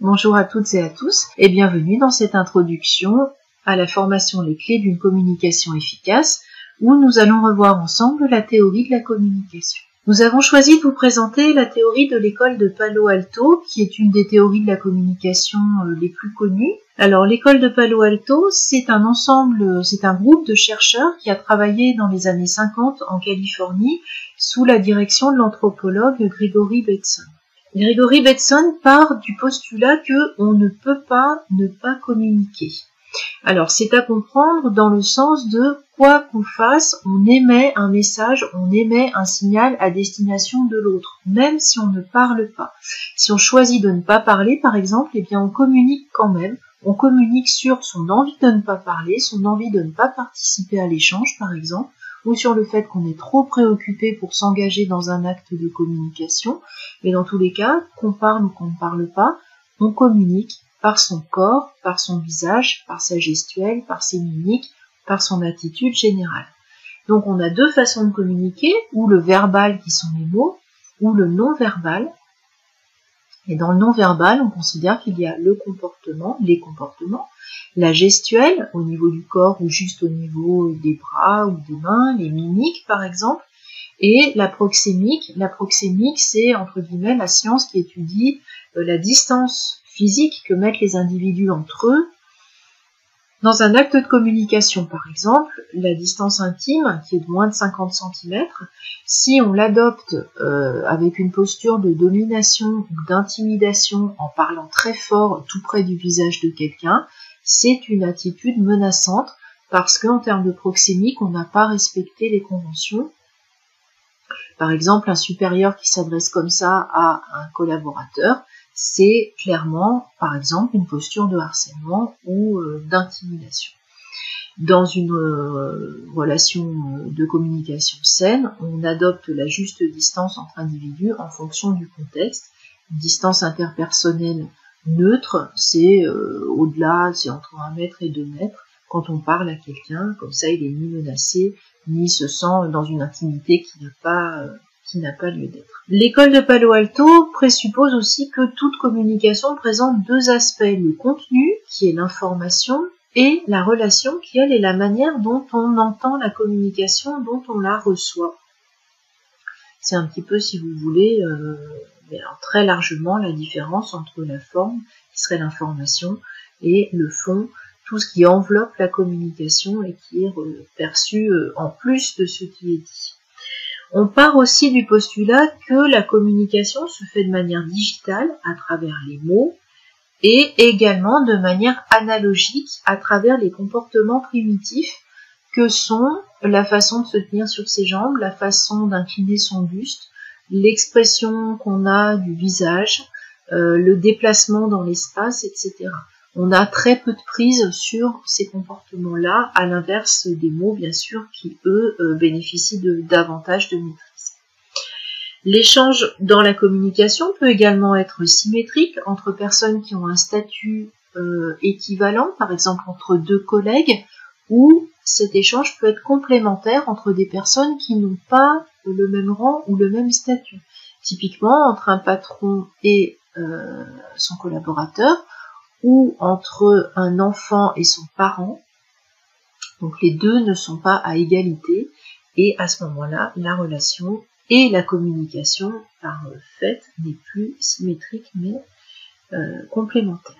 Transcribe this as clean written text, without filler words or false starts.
Bonjour à toutes et à tous et bienvenue dans cette introduction à la formation Les clés d'une communication efficace où nous allons revoir ensemble la théorie de la communication. Nous avons choisi de vous présenter la théorie de l'école de Palo Alto qui est une des théories de la communication les plus connues. Alors l'école de Palo Alto, c'est un groupe de chercheurs qui a travaillé dans les années 50 en Californie sous la direction de l'anthropologue Gregory Bateson. Gregory Bateson part du postulat que on ne peut pas ne pas communiquer. Alors c'est à comprendre dans le sens de quoi qu'on fasse, on émet un message, on émet un signal à destination de l'autre, même si on ne parle pas. Si on choisit de ne pas parler par exemple, eh bien on communique quand même. On communique sur son envie de ne pas parler, son envie de ne pas participer à l'échange par exemple, ou sur le fait qu'on est trop préoccupé pour s'engager dans un acte de communication. Mais dans tous les cas, qu'on parle ou qu'on ne parle pas, on communique par son corps, par son visage, par sa gestuelle, par ses mimiques, par son attitude générale. Donc on a deux façons de communiquer, ou le verbal qui sont les mots, ou le non-verbal. Et dans le non-verbal, on considère qu'il y a le comportement, les comportements, la gestuelle au niveau du corps ou juste au niveau des bras ou des mains, les mimiques par exemple, et la proxémique. La proxémique, c'est entre guillemets la science qui étudie la distance physique que mettent les individus entre eux dans un acte de communication. Par exemple, la distance intime, qui est de moins de 50 cm, si on l'adopte avec une posture de domination ou d'intimidation en parlant très fort tout près du visage de quelqu'un, c'est une attitude menaçante parce qu'en termes de proxémique, on n'a pas respecté les conventions. Par exemple, un supérieur qui s'adresse comme ça à un collaborateur, c'est clairement, par exemple, une posture de harcèlement ou d'intimidation. Dans une relation de communication saine, on adopte la juste distance entre individus en fonction du contexte. Une distance interpersonnelle neutre, c'est au-delà, c'est entre 1 mètre et 2 mètres. Quand on parle à quelqu'un, comme ça, il est ni menacé, ni se sent dans une intimité qui n'a pas lieu d'être. L'école de Palo Alto présuppose aussi que toute communication présente deux aspects, le contenu, qui est l'information, et la relation, qui elle est la manière dont on entend la communication, dont on la reçoit. C'est un petit peu, si vous voulez, mais alors très largement la différence entre la forme, qui serait l'information, et le fond, tout ce qui enveloppe la communication et qui est perçu en plus de ce qui est dit. On part aussi du postulat que la communication se fait de manière digitale à travers les mots et également de manière analogique à travers les comportements primitifs que sont la façon de se tenir sur ses jambes, la façon d'incliner son buste, l'expression qu'on a du visage, le déplacement dans l'espace, etc. On a très peu de prise sur ces comportements-là, à l'inverse des mots, bien sûr, qui, eux, bénéficient davantage de maîtrise. L'échange dans la communication peut également être symétrique entre personnes qui ont un statut équivalent, par exemple entre deux collègues, ou cet échange peut être complémentaire entre des personnes qui n'ont pas le même rang ou le même statut. Typiquement, entre un patron et son collaborateur, ou entre un enfant et son parent, donc les deux ne sont pas à égalité, et à ce moment-là, la relation et la communication par fait n'est plus symétrique mais complémentaire.